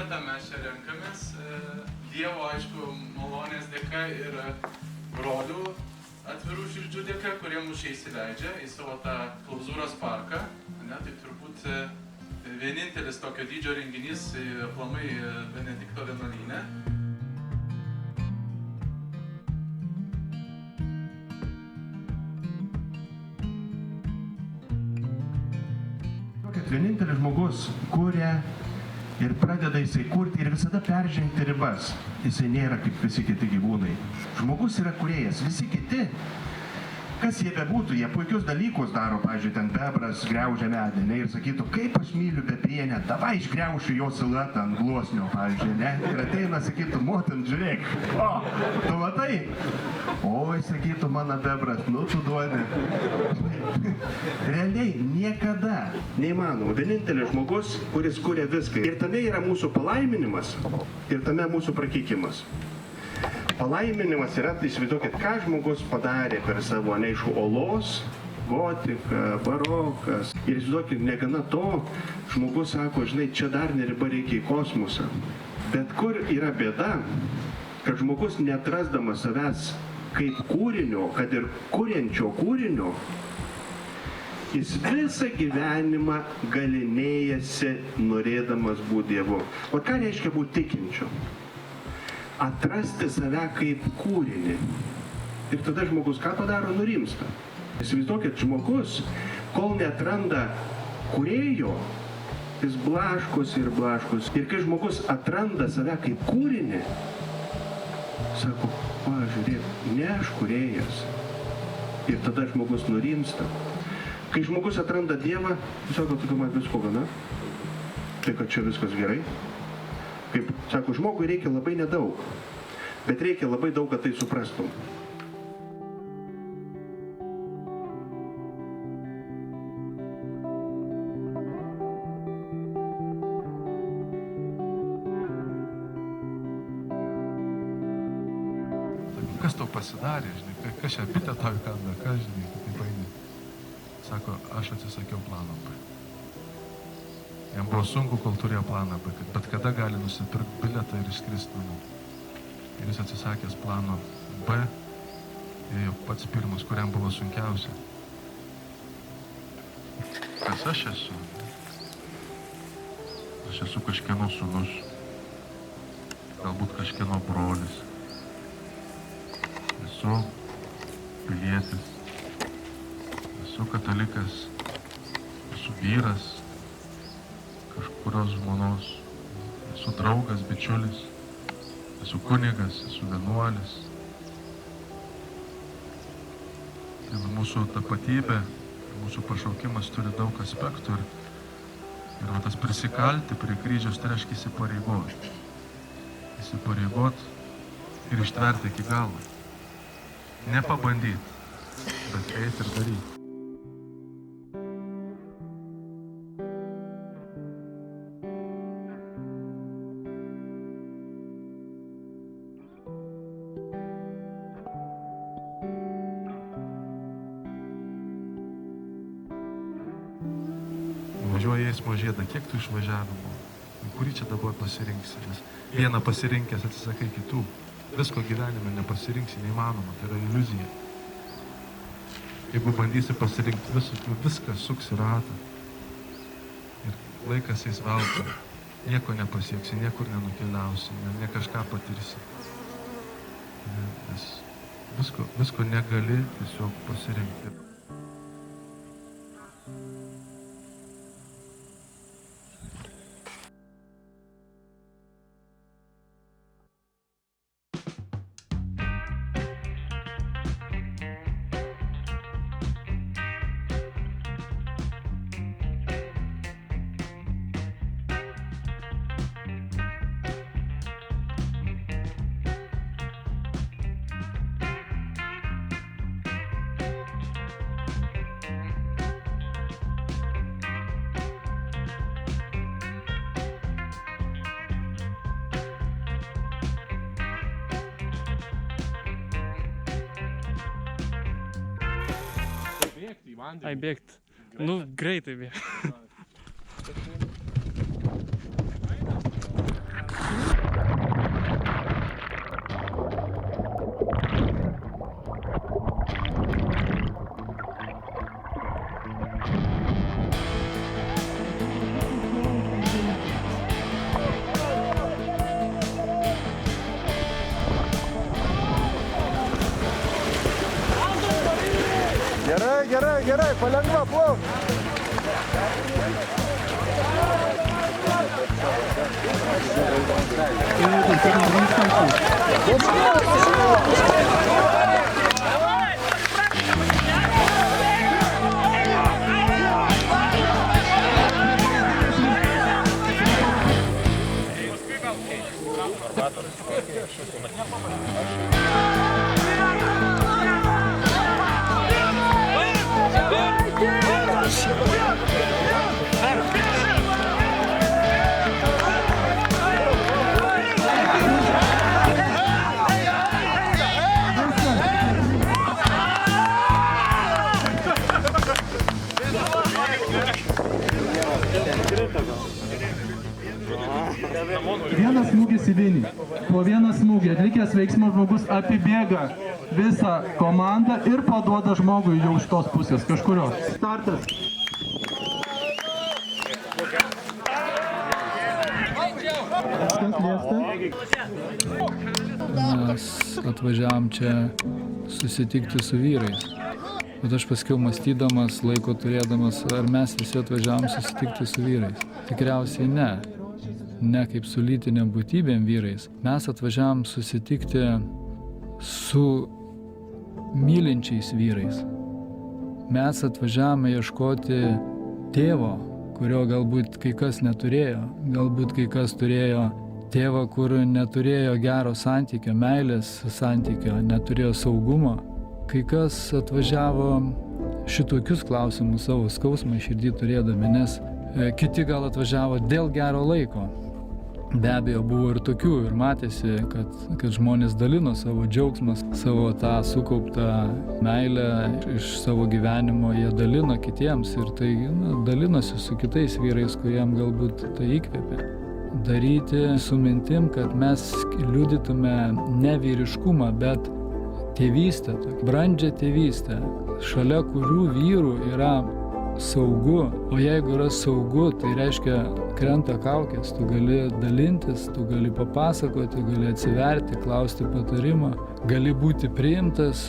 vietą mes čia renkamės. Dievo, aišku, malonės dėka ir brolių atvirų širdžių dėka, kurie mus čia įsileidžia į savo tą klauzūros parką. Tai turbūt vienintelis tokio dydžio renginys aplamai Benedikto vienuolyne. Vienintelis žmogus kuria ir pradeda jisai kurti ir visada peržengti ribas. Jisai nėra kaip visi kiti gyvūnai. Žmogus yra kūrėjas, visi kiti, kas jie bebūtų, jie puikius dalykus daro, pavyzdžiui, ten bebras griaužia medį, ne, ir sakytų, kaip aš myliu beprienę, davai išgriaušiu jo siluetą ant gluosnio, pavyzdžiui, ne, ir ateina, sakytų, motin, žiūrėk, o, tu matai? Oi, sakytų, mano bebras, nu tu duodi. Realiai niekada neįmanoma. Vienintelis žmogus, kuris kuria viską. Ir tame yra mūsų palaiminimas, ir tame mūsų prakeikimas. Palaiminimas yra, tai įsivaizduokit, ką žmogus padarė per savo neišų olos, gotika, barokas. Ir įsivaizduokit, negana to, žmogus sako, žinai, čia dar neriba reikia į kosmosą. Bet kur yra bėda, kad žmogus neatrasdamas savęs kaip kūrinio, kad ir kuriančio kūrinio, jis visą gyvenimą galinėjasi norėdamas būti Dievu. O ką reiškia būti tikinčiu? Atrasti save kaip kūrinį. Ir tada žmogus ką padaro? Nurimsta. Įsivaizduokit, žmogus, kol neatranda kūrėjo, jis blaškosi ir blaškosi. Ir kai žmogus atranda save kaip kūrinį, sako, pažiūrėk, ne aš kūrėjas. Ir tada žmogus nurimsta. Kai žmogus atranda Dievą, jis sako, tu man visko gana, tai kad čia viskas gerai. Kaip sako, žmogui reikia labai nedaug, bet reikia labai daug, kad tai suprastum. Kas tau pasidarė, žinai, kas čia bitė tau įkanda, kas, žinai, kaip eini. Sako, aš atsisakiau plano B. Jam buvo sunku, kol turėjo planą B, kad bet kada gali nusipirkti biletą ir išskrist namo. Ir jis atsisakęs plano B, ėjo pats pirmas, kuriam buvo sunkiausia. Kas aš esu? Aš esu kažkieno sūnus, galbūt kažkieno brolis. Esu pilietis, esu katalikas, esu vyras, kažkurios žmonos, esu draugas, bičiulis, esu kunigas, esu vienuolis. Ir mūsų tapatybė, mūsų pašaukimas turi daug aspektų ir tas prisikalti prie kryžiaus tai reiškia įsipareigot. Įsipareigot ir ištverti iki galo. Ne pabandyt, bet eiti ir daryti. Važiuoja eismo žiedą, kiek tų išvažiavimų, kurį čia dabar pasirinksi, nes vieną pasirinkęs atsisakai kitų. Visko gyvenime nepasirinksi, neįmanoma, tai yra iliuzija. Jeigu bandysi pasirinkti viską suksi ratą ir laikas eis veltui, nieko nepasieksi, niekur nenukeliausi, ne kažką patirsi. Nes visko negali tiesiog pasirinkti. Ai, bėgti. Nu, greitai bėgti. Gerai, palengva, plauk. Vienas smūgis į vinį. Po vieną smūgį atlikęs veiksmo žmogus apibėga visą komandą ir paduoda žmogui jau iš tos pusės kažkurio. Startas. Mes atvažiavom čia susitikti su vyrais. Bet aš paskiau mąstydamas, laiko turėdamas, ar mes visi atvažiavom susitikti su vyrais. Tikriausiai ne. Ne kaip su lytinėm būtybėm vyrais. Mes atvažiavom susitikti su mylinčiais vyrais. Mes atvažiavome ieškoti tėvo, kurio galbūt kai kas neturėjo. Galbūt kai kas turėjo tėvą, kur neturėjo gero santykio, meilės santykio, neturėjo saugumo. Kai kas atvažiavo šitokius klausimus savo skausmą širdį turėdami, nes kiti gal atvažiavo dėl gero laiko. Be abejo, buvo ir tokių, ir matėsi, kad žmonės dalino savo džiaugsmą, savo tą sukauptą meilę iš savo gyvenimo, jie dalino kitiems ir tai dalinosi su kitais vyrais, kuriem galbūt tai įkvėpė. Daryti su mintim, kad mes liudytume ne vyriškumą, bet tėvystę, brandžią tėvystę, šalia kurių vyrų yra saugu, o jeigu yra saugu, tai reiškia krenta kaukės, tu gali dalintis, tu gali papasakoti, gali atsiverti, klausti patarimą, gali būti priimtas